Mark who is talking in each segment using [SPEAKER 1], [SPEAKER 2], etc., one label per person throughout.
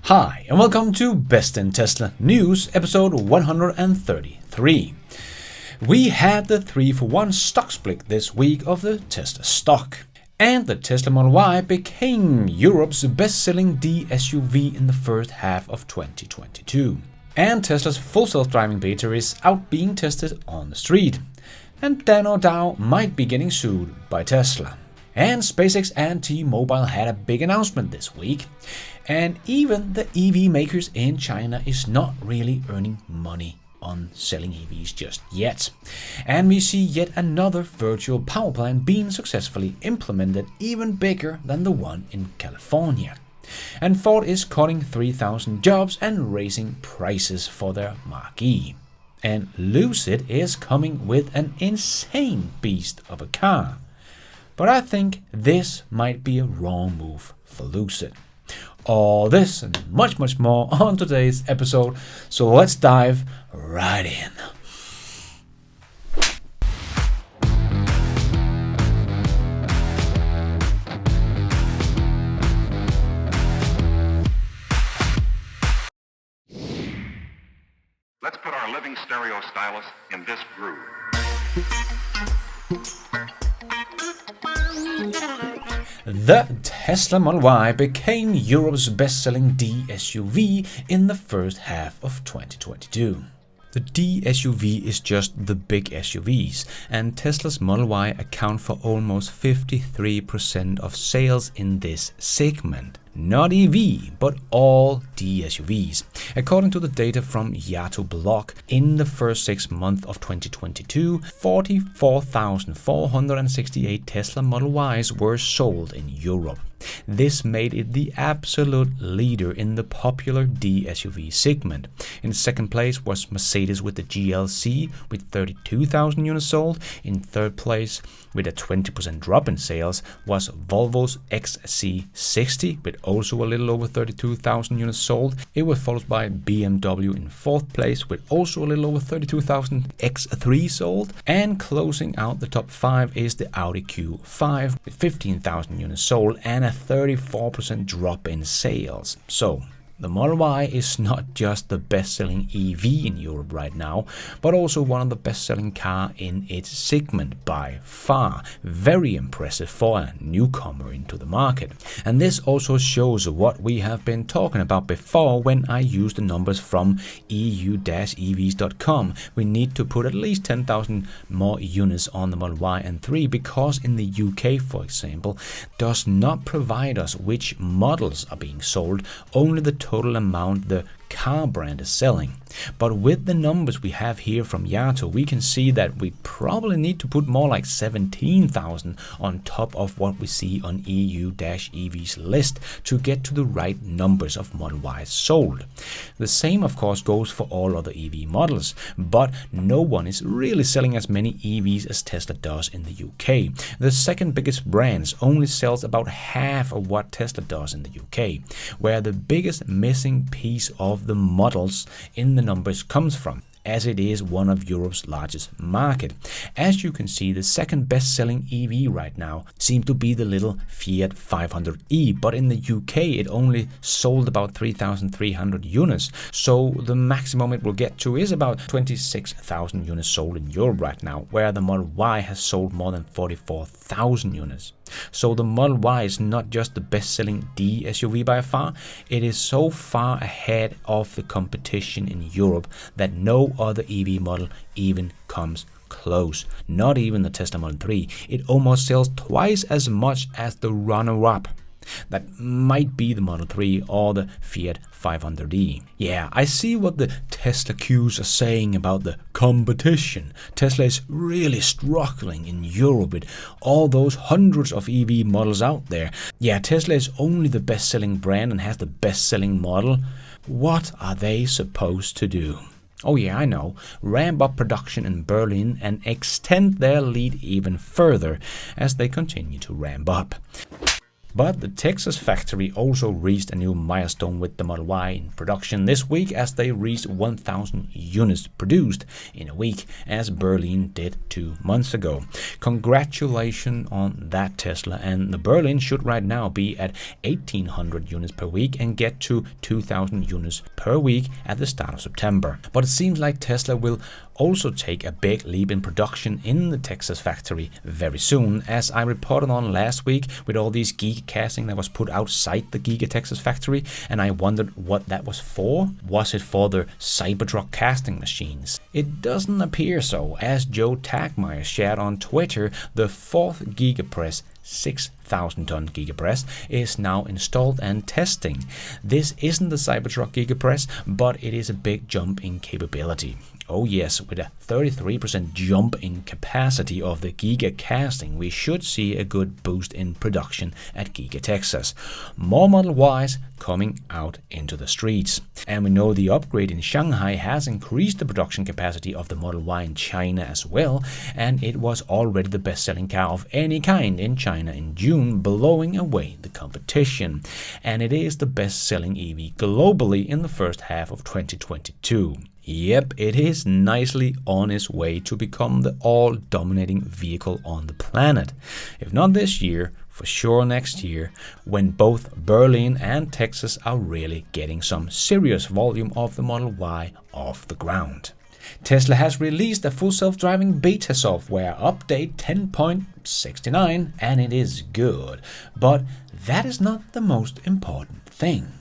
[SPEAKER 1] Hi, and welcome to Best in Tesla News, episode 133. We had the 3-for-1 stock split this week of the Tesla stock, and the Tesla Model Y became Europe's best-selling D SUV in the first half of 2022. And Tesla's full self-driving beta is out being tested on the street, and Dan or Dow might be getting sued by Tesla. And SpaceX and T-Mobile had a big announcement this week, and even the EV makers in China is not really earning money on selling EVs just yet. And we see yet another virtual power plant being successfully implemented, even bigger than the one in California. And Ford is cutting 3,000 jobs and raising prices for their Mark-E. And Lucid is coming with an insane beast of a car. But I think this might be a wrong move for Lucid. All this and much more on today's episode, so let's dive right in.
[SPEAKER 2] Let's put our living stereo stylus in this groove.
[SPEAKER 1] The Tesla Model Y became Europe's best-selling D SUV in the first half of 2022. The D SUV is just the big SUVs, and Tesla's Model Y account for almost 53% of sales in this segment. Not EV, but all D SUVs. According to the data from Yato Blog, in the first 6 months of 2022, 44,468 Tesla Model Ys were sold in Europe. This made it the absolute leader in the popular D SUV segment. In second place was Mercedes with the GLC with 32,000 units sold. In third place, with a 20% drop in sales, was Volvo's XC60 with also a little over 32,000 units sold. It was followed by BMW in fourth place with also a little over 32,000 X3 sold. And closing out the top 5 is the Audi Q5 with 15,000 units sold and a 34% drop in sales. So the Model Y is not just the best-selling EV in Europe right now, but also one of the best-selling car in its segment by far. Very impressive for a newcomer into the market. And this also shows what we have been talking about before when I used the numbers from EU-EVs.com. We need to put at least 10,000 more units on the Model Y and 3 because in the UK, for example, does not provide us which models are being sold, only the total amount the car brand is selling. But with the numbers we have here from Yato, we can see that we probably need to put more like 17,000 on top of what we see on EU-EV's list to get to the right numbers of Model Ys sold. The same of course goes for all other EV models, but no one is really selling as many EVs as Tesla does in the UK. The second biggest brands only sells about half of what Tesla does in the UK, where the biggest missing piece of the models in the numbers comes from, as it is one of Europe's largest market. As you can see, the second best-selling EV right now seems to be the little Fiat 500e, but in the UK it only sold about 3,300 units, so the maximum it will get to is about 26,000 units sold in Europe right now, where the Model Y has sold more than 44,000 units. So the Model Y is not just the best-selling D SUV by far, it is so far ahead of the competition in Europe that no other EV model even comes close. Not even the Tesla Model 3. It almost sells twice as much as the runner-up. That might be the Model 3 or the Fiat 500e. Yeah, I see what the Tesla Qs are saying about the competition. Tesla is really struggling in Europe with all those hundreds of EV models out there. Yeah, Tesla is only the best-selling brand and has the best-selling model. What are they supposed to do? Oh yeah, I know. Ramp up production in Berlin and extend their lead even further as they continue to ramp up. But the Texas factory also reached a new milestone with the Model Y in production this week, as they reached 1,000 units produced in a week, as Berlin did 2 months ago. Congratulations on that, Tesla, and the Berlin should right now be at 1,800 units per week and get to 2,000 units per week at the start of September. But it seems like Tesla will also take a big leap in production in the Texas factory very soon, as I reported on last week with all these Gigacasting that was put outside the Giga Texas factory, and I wondered what that was for. Was it for the Cybertruck casting machines? It doesn't appear so, as Joe Tagmeyer shared on Twitter. The fourth Gigapress 6,000-ton Gigapress is now installed and testing. This isn't the Cybertruck Gigapress, but it is a big jump in capability. Oh yes, with a 33% jump in capacity of the Giga casting, we should see a good boost in production at Giga Texas. More Model Ys coming out into the streets. And we know the upgrade in Shanghai has increased the production capacity of the Model Y in China as well, and it was already the best-selling car of any kind in China in June, blowing away the competition. And it is the best-selling EV globally in the first half of 2022. Yep, it is nicely on its way to become the all-dominating vehicle on the planet. If not this year, for sure next year, when both Berlin and Texas are really getting some serious volume of the Model Y off the ground. Tesla has released a full self-driving beta software update 10.69, and it is good. But that is not the most important thing.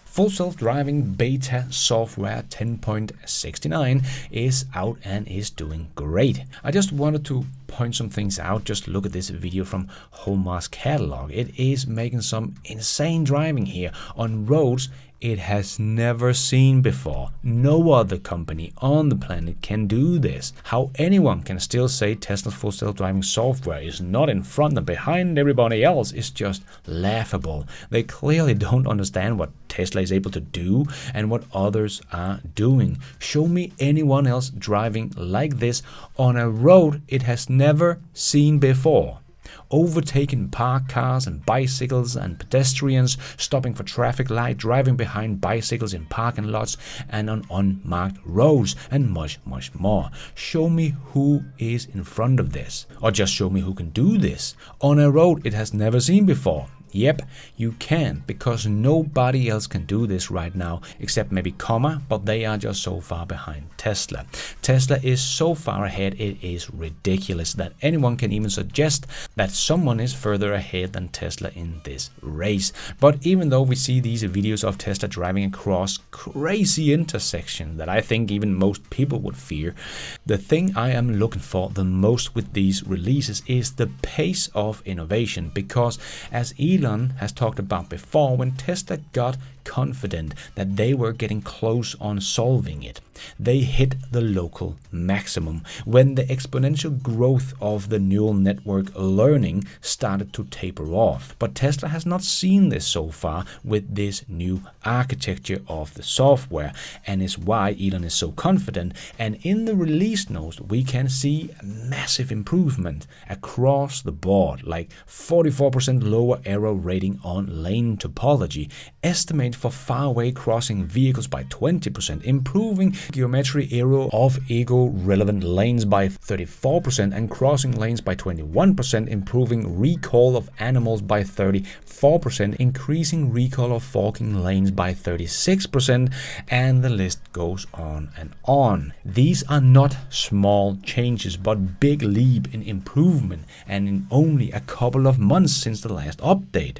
[SPEAKER 1] Full self-driving beta software 10.69 is out and is doing great. I just wanted to point some things out. Just look at this video from Hallmark's catalog. It is making some insane driving here on roads it has never seen before. No other company on the planet can do this. How anyone can still say Tesla's full self-driving software is not in front and behind everybody else is just laughable. They clearly don't understand what Tesla is able to do and what others are doing. Show me anyone else driving like this on a road it has never seen before. Overtaking parked cars and bicycles and pedestrians, stopping for traffic light, driving behind bicycles in parking lots and on unmarked roads, and much, much more. Show me who is in front of this, or just show me who can do this on a road it has never seen before. Yep, you can, because nobody else can do this right now except maybe Comma, but they are just so far behind Tesla. Tesla is so far ahead, it is ridiculous that anyone can even suggest that someone is further ahead than Tesla in this race. But even though we see these videos of Tesla driving across crazy intersections that I think even most people would fear, the thing I am looking for the most with these releases is the pace of innovation, because as Elon has talked about before, when Tesla got confident that they were getting close on solving it, they hit the local maximum when the exponential growth of the neural network learning started to taper off. But Tesla has not seen this so far with this new architecture of the software, and is why Elon is so confident. And in the release notes we can see a massive improvement across the board, like 44% lower error rating on lane topology, estimate for far-away crossing vehicles by 20%, improving geometry error of ego-relevant lanes by 34% and crossing lanes by 21%, improving recall of animals by 34%, increasing recall of forking lanes by 36%, and the list goes on and on. These are not small changes, but big leap in improvement, and in only a couple of months since the last update.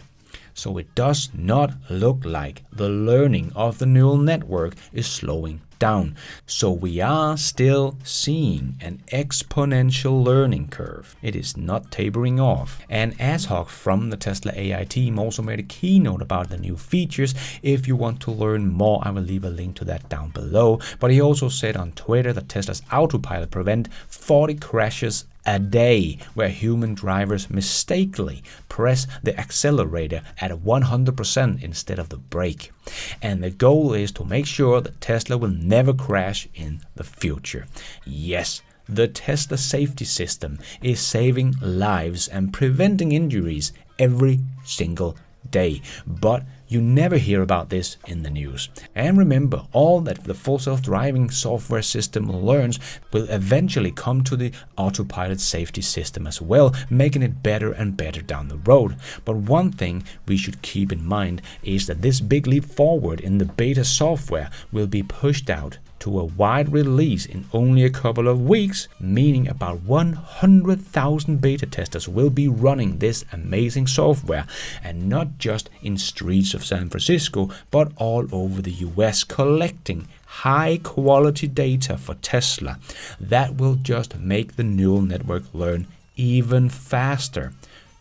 [SPEAKER 1] So it does not look like the learning of the neural network is slowing down. So we are still seeing an exponential learning curve. It is not tapering off. And Ashok from the Tesla AI team also made a keynote about the new features. If you want to learn more, I will leave a link to that down below. But he also said on Twitter that Tesla's autopilot prevent 40 crashes a day where human drivers mistakenly press the accelerator at 100% instead of the brake. And the goal is to make sure that Tesla will never crash in the future. Yes, the Tesla safety system is saving lives and preventing injuries every single day. But you never hear about this in the news. And remember, all that the full self-driving software system learns will eventually come to the autopilot safety system as well, making it better and better down the road. But one thing we should keep in mind is that this big leap forward in the beta software will be pushed out to a wide release in only a couple of weeks, meaning about 100,000 beta testers will be running this amazing software, and not just in streets of San Francisco, but all over the US, collecting high quality data for Tesla that will just make the neural network learn even faster.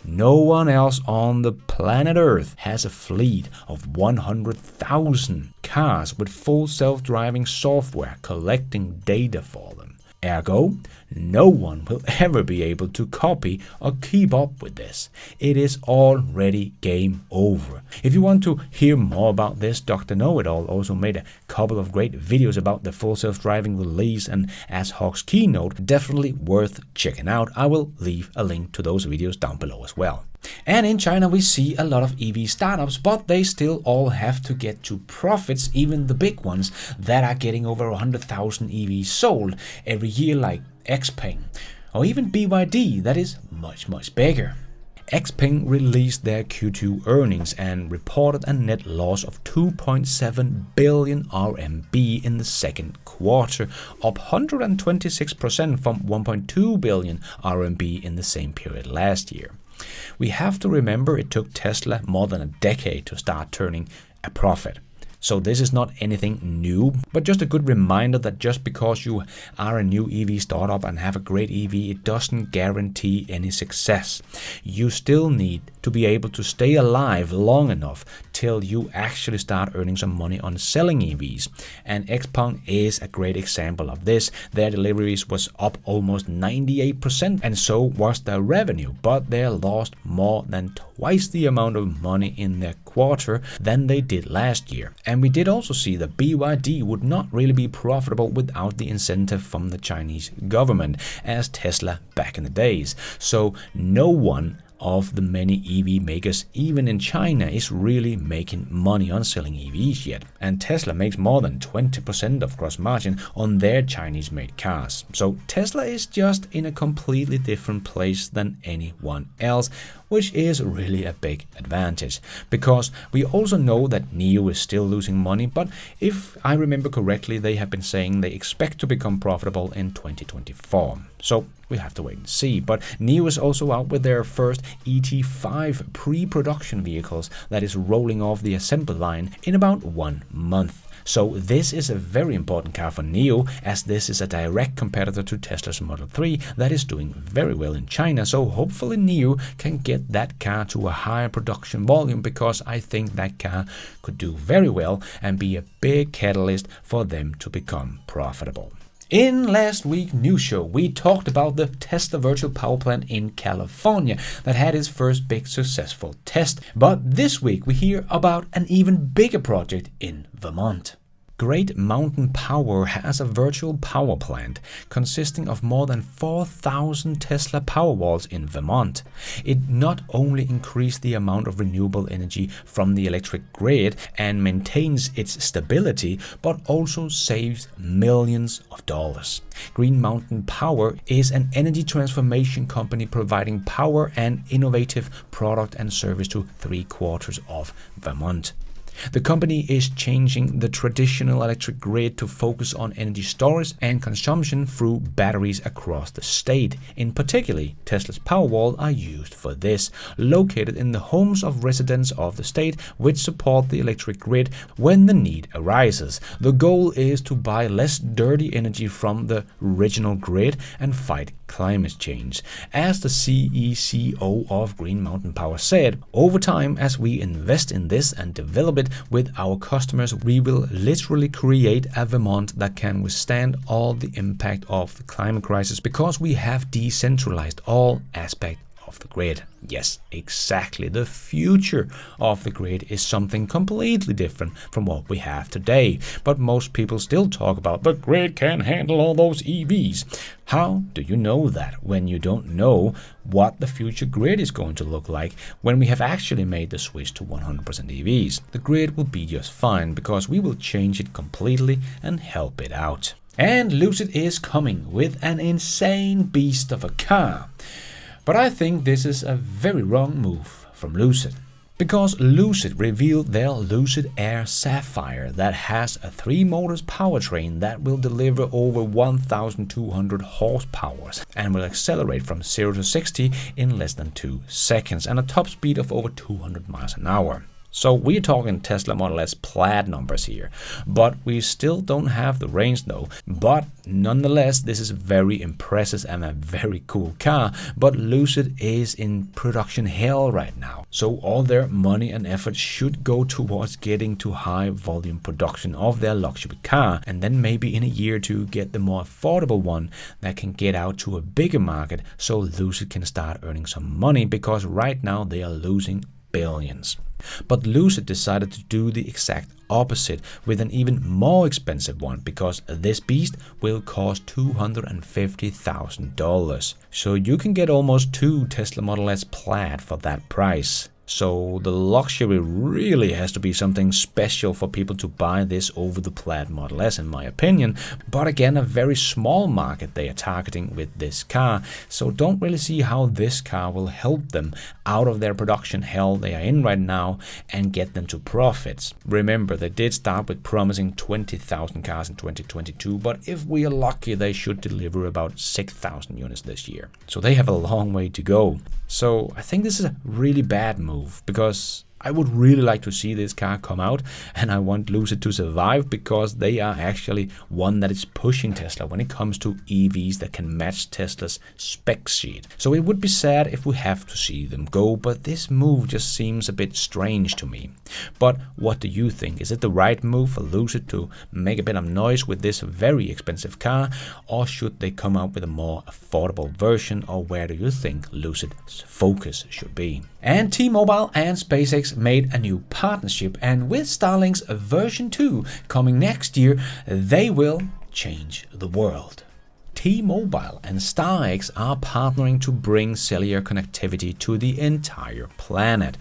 [SPEAKER 1] No one else on the planet Earth has a fleet of 100,000 cars with full self-driving software collecting data for them. Ergo, no one will ever be able to copy or keep up with this. It is already game over. If you want to hear more about this, Dr. Know-It-All also made a couple of great videos about the full self-driving release and ASHOC's keynote, definitely worth checking out. I will leave a link to those videos down below as well. And in China we see a lot of EV startups, but they still all have to get to profits, even the big ones that are getting over 100,000 EVs sold every year, like XPeng, or even BYD, that is much bigger. XPeng released their Q2 earnings and reported a net loss of 2.7 billion RMB in the second quarter, up 126% from 1.2 billion RMB in the same period last year. We have to remember it took Tesla more than a decade to start turning a profit. So this is not anything new, but just a good reminder that just because you are a new EV startup and have a great EV, it doesn't guarantee any success. You still need to be able to stay alive long enough till you actually start earning some money on selling EVs. And XPeng is a great example of this. Their deliveries was up almost 98%, and so was their revenue, but they lost more than twice the amount of money in their quarter than they did last year. And we did also see that BYD would not really be profitable without the incentive from the Chinese government, as Tesla back in the days. So no one of the many EV makers, even in China, is really making money on selling EVs yet. And Tesla makes more than 20% of gross margin on their Chinese-made cars. So Tesla is just in a completely different place than anyone else, which is really a big advantage. Because we also know that NIO is still losing money, but if I remember correctly, they have been saying they expect to become profitable in 2024. So we have to wait and see. But NIO is also out with their first ET5 pre-production vehicles that is rolling off the assembly line in about 1 month. So this is a very important car for NIO, as this is a direct competitor to Tesla's Model 3 that is doing very well in China. So hopefully NIO can get that car to a higher production volume, because I think that car could do very well and be a big catalyst for them to become profitable. In last week's news show, we talked about the Tesla virtual power plant in California that had its first big successful test. But this week we hear about an even bigger project in Vermont. Great Mountain Power has a virtual power plant consisting of more than 4,000 Tesla Powerwalls in Vermont. It not only increased the amount of renewable energy from the electric grid and maintains its stability, but also saves millions of dollars. Green Mountain Power is an energy transformation company providing power and innovative product and service to 3/4 of Vermont. The company is changing the traditional electric grid to focus on energy storage and consumption through batteries across the state. In particular, Tesla's Powerwall are used for this, located in the homes of residents of the state, which support the electric grid when the need arises. The goal is to buy less dirty energy from the original grid and fight climate change. As the CEO of Green Mountain Power said, over time, as we invest in this and develop it with our customers, we will literally create a Vermont that can withstand all the impact of the climate crisis, because we have decentralized all aspects of the grid. Yes, exactly. The future of the grid is something completely different from what we have today. But most people still talk about the grid can't handle all those EVs. How do you know that when you don't know what the future grid is going to look like when we have actually made the switch to 100% EVs? The grid will be just fine because we will change it completely and help it out. And Lucid is coming with an insane beast of a car. But I think this is a very wrong move from Lucid. Because Lucid revealed their Lucid Air Sapphire that has a 3-motors powertrain that will deliver over 1,200 horsepower and will accelerate from 0 to 60 in less than 2 seconds and a top speed of over 200 miles an hour. So we're talking Tesla Model S Plaid numbers here, but we still don't have the range though. But nonetheless, this is very impressive and a very cool car, but Lucid is in production hell right now. So all their money and effort should go towards getting to high volume production of their luxury car, and then maybe in a year or two get the more affordable one that can get out to a bigger market so Lucid can start earning some money, because right now they are losing billions. But Lucid decided to do the exact opposite with an even more expensive one, because this beast will cost $250,000. So you can get almost 2 Tesla Model S Plaid for that price. So the luxury really has to be something special for people to buy this over the Plaid Model S, in my opinion. But again, a very small market they are targeting with this car, so don't really see how this car will help them out of their production hell they are in right now and get them to profits. Remember, they did start with promising 20,000 cars in 2022, but if we are lucky, they should deliver about 6,000 units this year. So they have a long way to go. So I think this is a really bad move, because I would really like to see this car come out, and I want Lucid to survive, because they are actually one that is pushing Tesla when it comes to EVs that can match Tesla's spec sheet. So it would be sad if we have to see them go, but this move just seems a bit strange to me. But what do you think? Is it the right move for Lucid to make a bit of noise with this very expensive car, or should they come out with a more affordable version, or where do you think Lucid's focus should be? And T-Mobile and SpaceX made a new partnership, and with Starlink's version 2 coming next year, they will change the world. T-Mobile and SpaceX are partnering to bring cellular connectivity to the entire planet.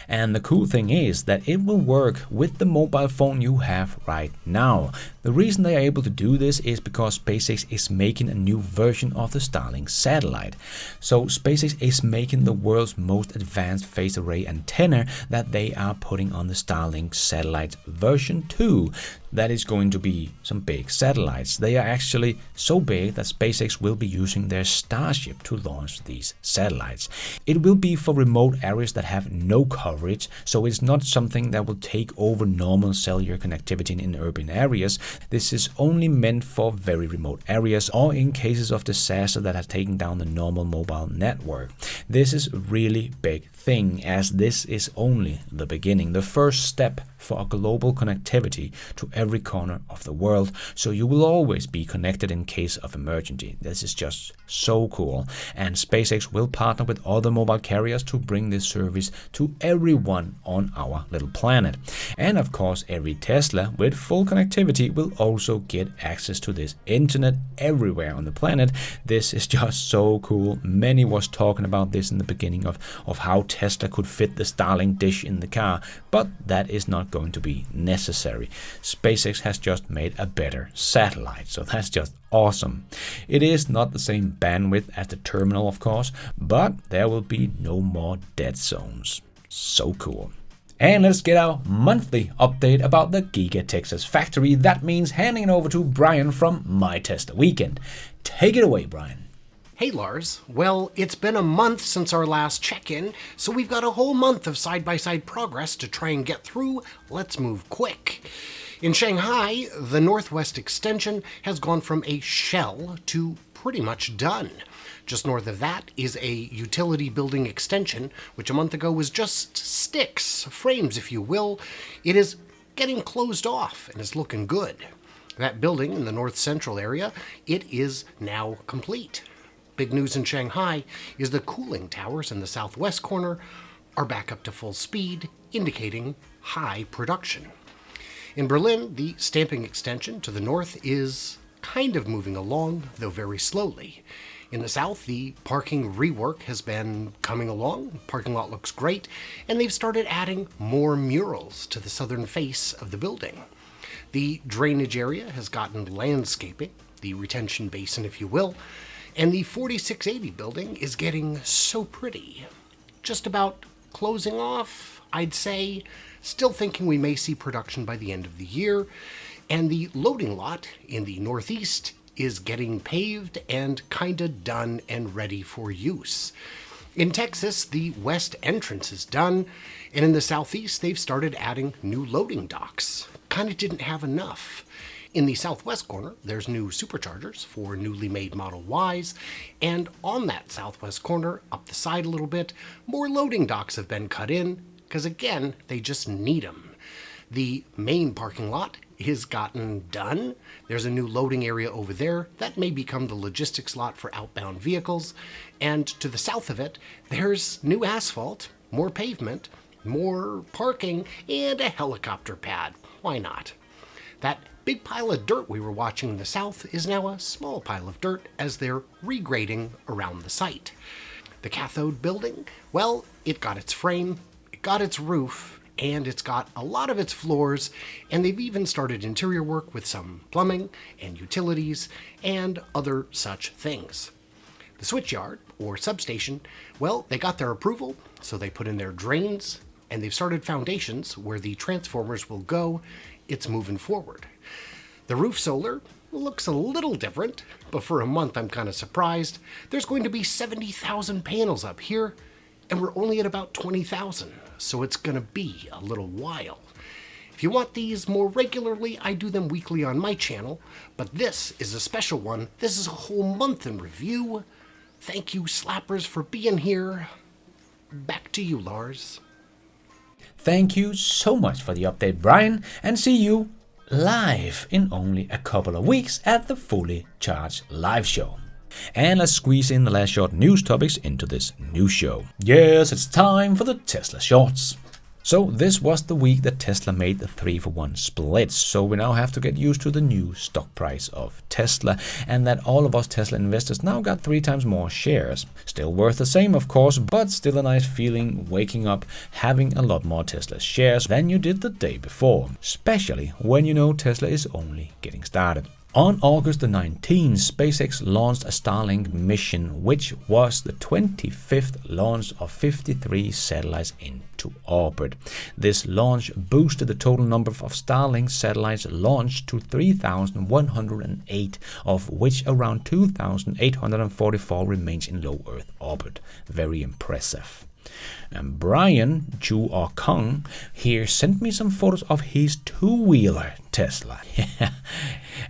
[SPEAKER 1] And the cool thing is that it will work with the mobile phone you have right now. The reason they are able to do this is because SpaceX is making a new version of the Starlink satellite. So SpaceX is making the world's most advanced phased array antenna that they are putting on the Starlink satellite version 2. That is going to be some big satellites. They are actually so big that SpaceX will be using their Starship to launch these satellites. It will be for remote areas that have no coverage, so it's not something that will take over normal cellular connectivity in urban areas. This is only meant for very remote areas or in cases of disaster that have taken down the normal mobile network. This is a really big thing, as this is only the beginning, the first step for a global connectivity to every corner of the world, so you will always be connected in case of emergency. This is just so cool, and SpaceX will partner with other mobile carriers to bring this service to everyone on our little planet. And of course, every Tesla with full connectivity will also get access to this internet everywhere on the planet. This is just so cool. Many was talking about this in the beginning of how Tesla could fit the Starlink dish in the car, but that is not going to be necessary. SpaceX has just made a better satellite, so that's just awesome. It is not the same bandwidth as the terminal, of course, but there will be no more dead zones. So cool. And let's get our monthly update about the Giga Texas factory. That means handing it over to Brian from My Tesla Weekend. Take it away, Brian.
[SPEAKER 3] Hey Lars, well, it's been a month since our last check-in, so we've got a whole month of side-by-side progress to try and get through. Let's move quick. In Shanghai, the Northwest Extension has gone from a shell to pretty much done. Just north of that is a utility building extension, which a month ago was just sticks, frames if you will. It is getting closed off and is looking good. That building in the north central area, it is now complete. big news in Shanghai is the cooling towers in the southwest corner are back up to full speed, indicating high production. In Berlin, the stamping extension to the north is kind of moving along, though very slowly. In the south, the parking rework has been coming along. The parking lot looks great, and they've started adding more murals to the southern face of the building. The drainage area has gotten landscaping, the retention basin, if you will, and the 4680 building is getting so pretty. Just about closing off, I'd say. Still thinking we may see production by the end of the year, and the loading lot in the northeast is getting paved and kinda done and ready for use. In Texas, the west entrance is done, and in the southeast, they've started adding new loading docks. Kinda didn't have enough. In the southwest corner, there's new superchargers for newly made Model Ys, and on that southwest corner, up the side a little bit, more loading docks have been cut in, because again, they just need them. The main parking lot has gotten done. There's a new loading area over there that may become the logistics lot for outbound vehicles. And to the south of it, there's new asphalt, more pavement, more parking, and a helicopter pad. Why not? That big pile of dirt we were watching in the south is now a small pile of dirt as they're regrading around the site. The cathode building, well, it got its frame, it got its roof, and it's got a lot of its floors, and they've even started interior work with some plumbing and utilities and other such things. The switchyard, or substation, well, they got their approval, so they put in their drains, and they've started foundations where the transformers will go. It's moving forward. The roof solar looks a little different, but for a month I'm kind of surprised. There's going to be 70,000 panels up here, and we're only at about 20,000, so it's going to be a little while. If you want these more regularly, I do them weekly on my channel, but this is a special one. This is a whole month in review. Thank you, Slappers, for being here. Back to you, Lars.
[SPEAKER 1] Thank you so much for the update, Brian, and see you live in only a couple of weeks at the Fully Charged live show. And let's squeeze in the last short news topics into this new show. Yes, it's time for the Tesla Shorts. So this was the week that Tesla made the 3-for-1 split. So we now have to get used to the new stock price of Tesla, and that all of us Tesla investors now got 3 times more shares. Still worth the same, of course, but still a nice feeling waking up having a lot more Tesla shares than you did the day before, especially when you know Tesla is only getting started. On August the 19th, SpaceX launched a Starlink mission, which was the 25th launch of 53 satellites into orbit. This launch boosted the total number of Starlink satellites launched to 3,108, of which around 2,844 remains in low Earth orbit. Very impressive. And Brian Chu or Kong here sent me some photos of his two-wheeler Tesla.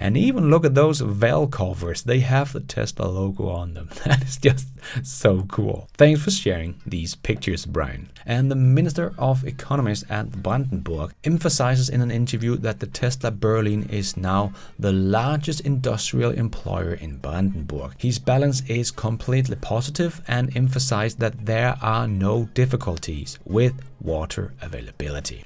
[SPEAKER 1] And even look at those valve covers. They have the Tesla logo on them. That is just so cool. Thanks for sharing these pictures, Brian. And the Minister of Economics at Brandenburg emphasizes in an interview that the Tesla Berlin is now the largest industrial employer in Brandenburg. His balance is completely positive and emphasized that there are no difficulties with water availability.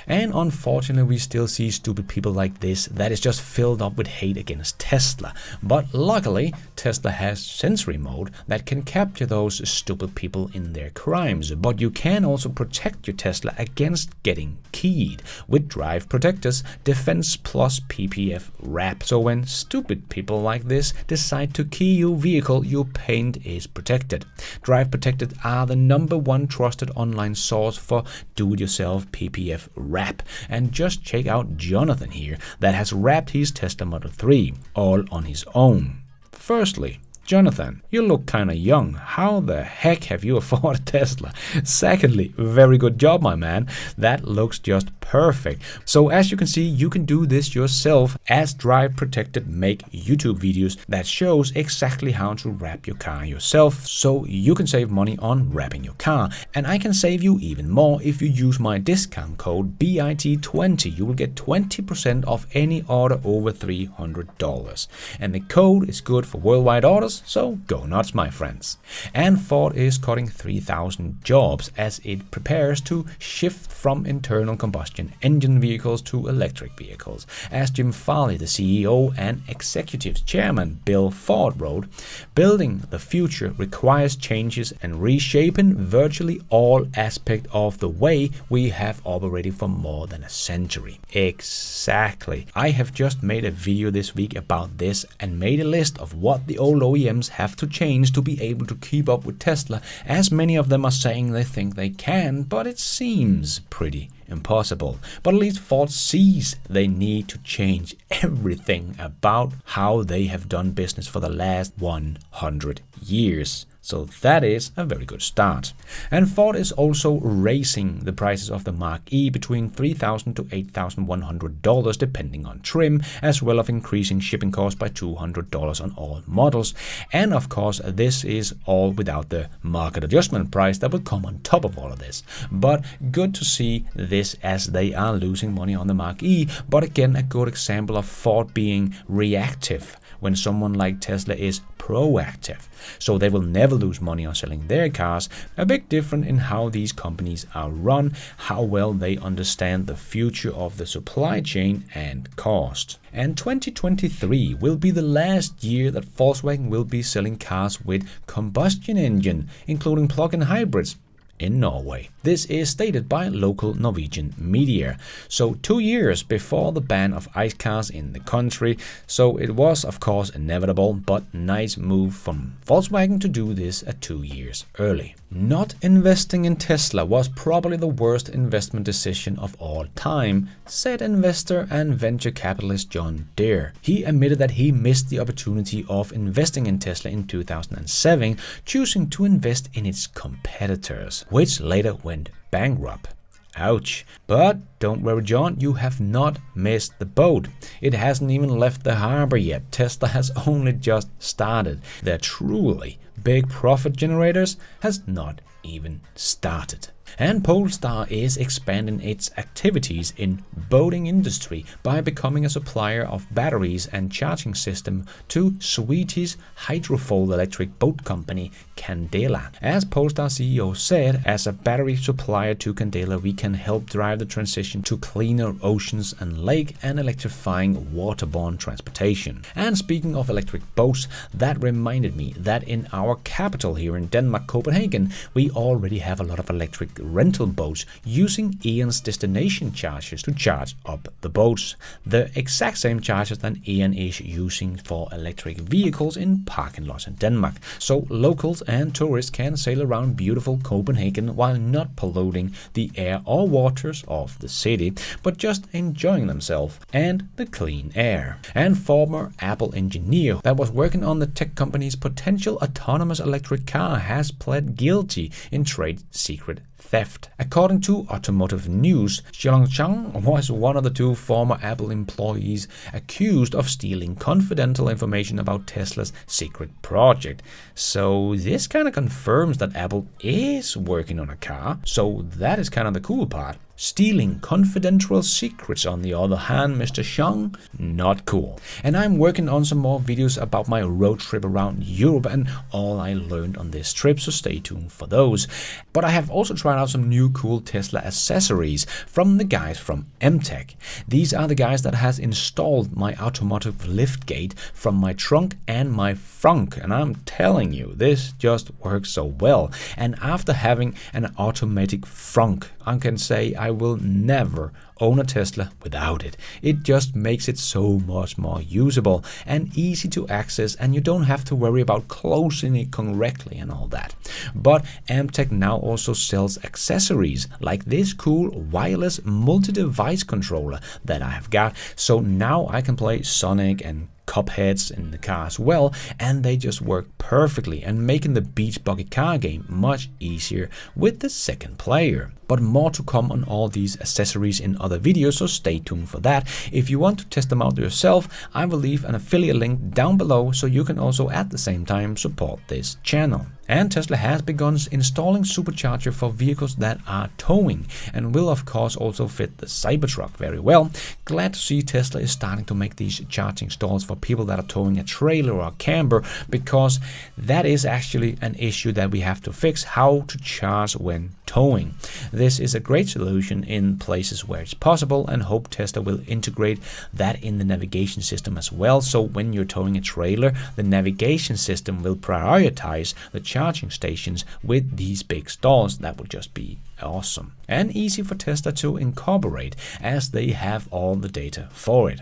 [SPEAKER 1] And unfortunately, we still see stupid people like this that is just filled up with hate against Tesla. But luckily, Tesla has sensory mode that can capture those stupid people in their crimes. But you can also protect your Tesla against getting keyed with Drive Protector's Defense Plus PPF wrap. So when stupid people like this decide to key your vehicle, your paint is protected. Drive Protected are the #1 trusted online source for do-it-yourself PPF wrap. And just check out Jonathan here that has wrapped his Tesla Model 3 all on his own. Firstly, Jonathan, you look kinda young. How the heck have you afforded a Tesla? Secondly, very good job, my man. That looks just perfect. So as you can see, you can do this yourself as Drive Protected make YouTube videos that shows exactly how to wrap your car yourself, so you can save money on wrapping your car. And I can save you even more if you use my discount code BIT20. You will get 20% off any order over $300. And the code is good for worldwide orders, so go nuts, my friends. And Ford is cutting 3,000 jobs as it prepares to shift from internal combustion engine vehicles to electric vehicles. As Jim Farley, the CEO and executive chairman Bill Ford wrote, building the future requires changes and reshaping virtually all aspects of the way we have operated for more than a century. Exactly. I have just made a video this week about this and made a list of what the old OEMs have to change to be able to keep up with Tesla, as many of them are saying they think they can, but it seems pretty impossible. But at least Ford sees they need to change everything about how they have done business for the last 100 years. So that is a very good start. And Ford is also raising the prices of the Mach-E between $3,000 to $8,100 depending on trim, as well as increasing shipping costs by $200 on all models. And of course, this is all without the market adjustment price that will come on top of all of this. But good to see this, as they are losing money on the Mach-E, but again, a good example of Ford being reactive when someone like Tesla is proactive. So they will never lose money on selling their cars. A big difference in how these companies are run, how well they understand the future of the supply chain and cost. And 2023 will be the last year that Volkswagen will be selling cars with combustion engine, including plug-in hybrids, in Norway. This is stated by local Norwegian media. So 2 years before the ban of ICE cars in the country. So it was of course inevitable, but nice move from Volkswagen to do this at 2 years early. Not investing in Tesla was probably the worst investment decision of all time, said investor and venture capitalist John Deere. He admitted that he missed the opportunity of investing in Tesla in 2007, choosing to invest in its competitors, which later went bankrupt. Ouch. But don't worry, John, you have not missed the boat. It hasn't even left the harbor yet. Tesla has only just started. Their truly big profit generators has not even started. And Polestar is expanding its activities in boating industry by becoming a supplier of batteries and charging system to Swedish hydrofoil electric boat company Candela. As Polestar CEO said, as a battery supplier to Candela, we can help drive the transition to cleaner oceans and lake and electrifying waterborne transportation. And speaking of electric boats, that reminded me that in our capital here in Denmark, Copenhagen, we already have a lot of electric rental boats using E.ON's destination chargers to charge up the boats. The exact same chargers that E.ON is using for electric vehicles in parking lots in Denmark. So locals and tourists can sail around beautiful Copenhagen while not polluting the air or waters of the city, but just enjoying themselves and the clean air. And former Apple engineer that was working on the tech company's potential autonomous electric car has pled guilty in trade secret theft. According to Automotive News, Xiaolong Chang was one of the 2 former Apple employees accused of stealing confidential information about Tesla's secret project. So this kind of confirms that Apple is working on a car. So that is kind of the cool part. Stealing confidential secrets, on the other hand, Mr. Xiang, not cool. And I'm working on some more videos about my road trip around Europe and all I learned on this trip, so stay tuned for those. But I have also tried out some new cool Tesla accessories from the guys from MTech. These are the guys that has installed my automatic liftgate from my trunk and my frunk, and I'm telling you, this just works so well. And after having an automatic frunk, I can say I will never own a Tesla without it. It just makes it so much more usable and easy to access, and you don't have to worry about closing it correctly and all that. But MTech now also sells accessories like this cool wireless multi-device controller that I have got. So now I can play Sonic and cup heads in the car as well, and they just work perfectly and making the beach buggy car game much easier with the second player. But more to come on all these accessories in other videos, so stay tuned for that. If you want to test them out yourself, I will leave an affiliate link down below so you can also at the same time support this channel. And Tesla has begun installing supercharger for vehicles that are towing and will of course also fit the Cybertruck very well. Glad to see Tesla is starting to make these charging stalls for people that are towing a trailer or a camper, because that is actually an issue that we have to fix, how to charge when towing. This is a great solution in places where it's possible, and hope Tesla will integrate that in the navigation system as well, so when you're towing a trailer, the navigation system will prioritize the charging stations with these big stalls. That would just be awesome and easy for Tesla to incorporate, as they have all the data for it.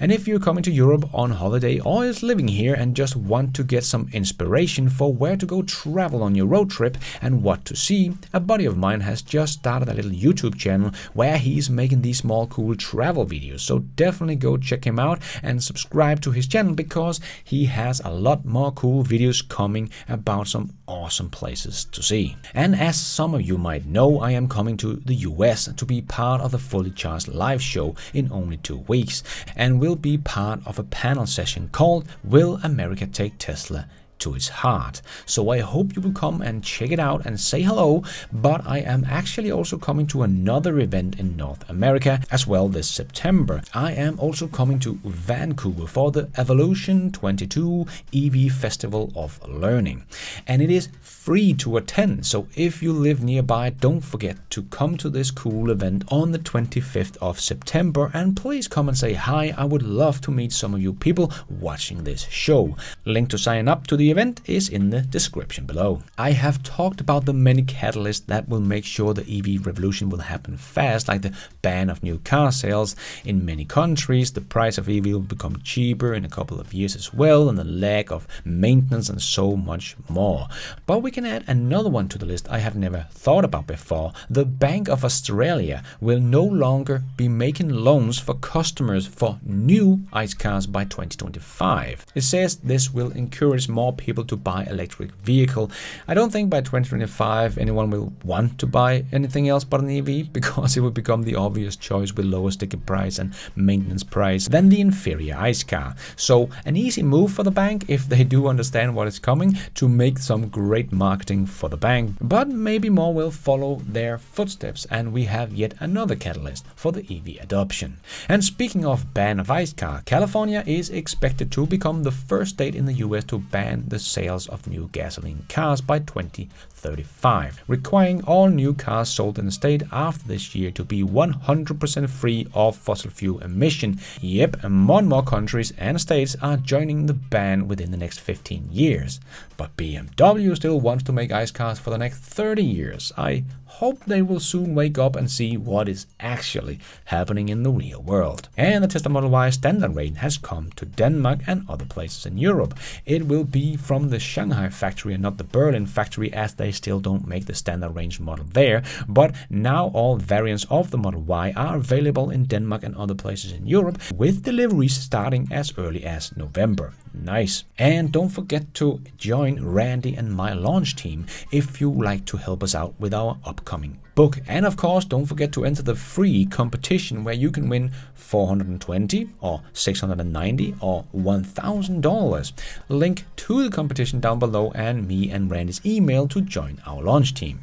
[SPEAKER 1] And if you're coming to Europe on holiday or is living here and just want to get some inspiration for where to go travel on your road trip and what to see, a buddy of mine has just started a little YouTube channel where he's making these small cool travel videos. So definitely go check him out and subscribe to his channel, because he has a lot more cool videos coming about some awesome places to see. And as some of you might know, I am coming to the US to be part of the Fully Charged live show in only 2 weeks, and will be part of a panel session called Will America Take Tesla to its heart? So I hope you will come and check it out and say hello. But I am actually also coming to another event in North America as well this September. I am also coming to Vancouver for the EVlution 22 EV Festival of Learning, and it is free to attend. So if you live nearby, don't forget to come to this cool event on the 25th of September, and please come and say hi. I would love to meet some of you people watching this show. Link to sign up to the event is in the description below. I have talked about the many catalysts that will make sure the EV revolution will happen fast, like the ban of new car sales in many countries, the price of EV will become cheaper in a couple of years as well, and the lack of maintenance, and so much more. But we can add another one to the list I have never thought about before. The Bank of Australia will no longer be making loans for customers for new ICE cars by 2025. It says this will encourage more people to buy electric vehicle. I don't think by 2025 anyone will want to buy anything else but an EV, because it will become the obvious choice with lower sticker price and maintenance price than the inferior ICE car. So an easy move for the bank, if they do understand what is coming, to make some great marketing for the bank. But maybe more will follow their footsteps, and we have yet another catalyst for the EV adoption. And speaking of ban of ICE car, California is expected to become the first state in the US to ban the sales of new gasoline cars by 2035, requiring all new cars sold in the state after this year to be 100% free of fossil fuel emission. Yep, and more countries and states are joining the ban within the next 15 years. But BMW still wants to make ICE cars for the next 30 years. I hope they will soon wake up and see what is actually happening in the real world. And the Tesla Model Y standard range has come to Denmark and other places in Europe. It will be from the Shanghai factory and not the Berlin factory, as they still don't make the standard range model there. But now all variants of the Model Y are available in Denmark and other places in Europe, with deliveries starting as early as November. Nice. And don't forget to join Randy and my launch team if you like to help us out with our upcoming book. And of course, don't forget to enter the free competition where you can win $420 or $690 or $1,000. Link to the competition down below, and me and Randy's email to join our launch team.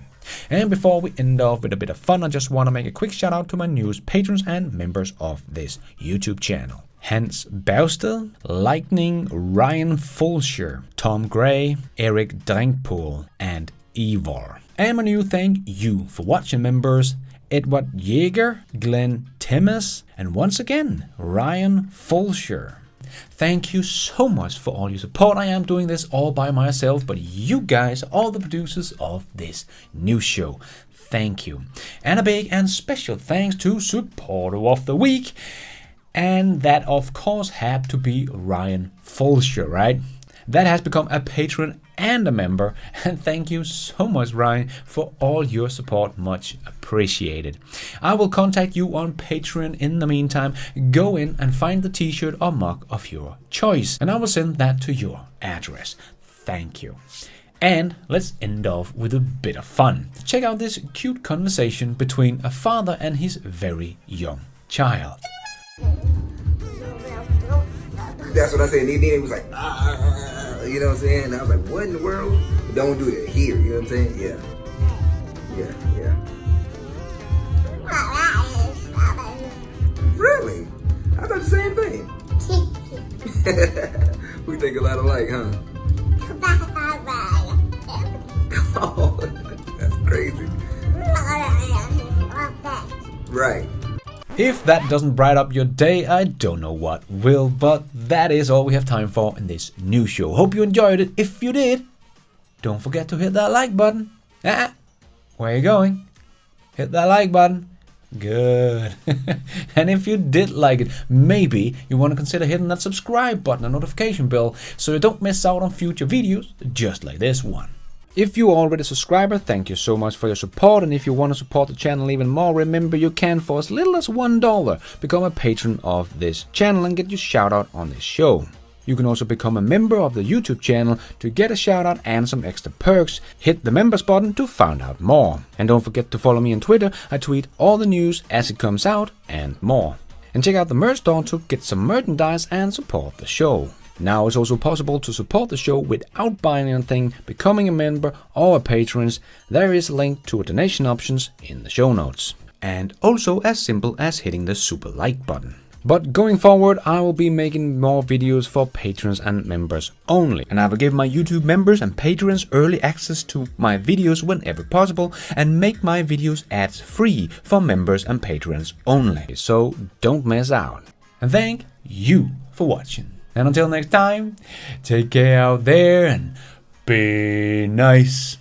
[SPEAKER 1] And before we end off with a bit of fun, I just want to make a quick shout out to my newest patrons and members of this YouTube channel. Hans Bausted, Lightning, Ryan Fulsher, Tom Gray, Eric Drinkpool, and Ivor. And my new thank you for watching members: Edward Jaeger, Glenn Timmis, and once again, Ryan Fulsher. Thank you so much for all your support. I am doing this all by myself, but you guys are all the producers of this new show. Thank you. And a big and special thanks to Supporter of the Week. And that, of course, had to be Ryan Fulsher, right? That has become a patron and a member. And thank you so much, Ryan, for all your support. Much appreciated. I will contact you on Patreon in the meantime. Go in and find the t-shirt or mug of your choice, and I will send that to your address. Thank you. And let's end off with a bit of fun. Check out this cute conversation between a father and his very young child.
[SPEAKER 4] That's what I said. And then he was like, you know what I'm saying? And I was like, what in the world? Don't do that here. You know what I'm saying? Yeah. Really? I thought the same thing. We think a lot alike, huh? Oh, that's crazy. Right.
[SPEAKER 1] If that doesn't brighten up your day, I don't know what will, but that is all we have time for in this new show. Hope you enjoyed it. If you did, don't forget to hit that like button. Where are you going? Hit that like button. Good. And if you did like it, maybe you want to consider hitting that subscribe button and notification bell so you don't miss out on future videos just like this one. If you are already a subscriber, thank you so much for your support, and if you want to support the channel even more, remember you can, for as little as $1, become a patron of this channel and get your shout out on this show. You can also become a member of the YouTube channel to get a shout out and some extra perks. Hit the members button to find out more. And don't forget to follow me on Twitter. I tweet all the news as it comes out and more. And check out the merch store to get some merchandise and support the show. Now it's also possible to support the show without buying anything, becoming a member or a patron. There is a link to a donation options in the show notes. And also as simple as hitting the super like button. But going forward, I will be making more videos for patrons and members only. And I will give my YouTube members and patrons early access to my videos whenever possible, and make my videos ads free for members and patrons only. So don't miss out. And thank you for watching. And until next time, take care out there and be nice.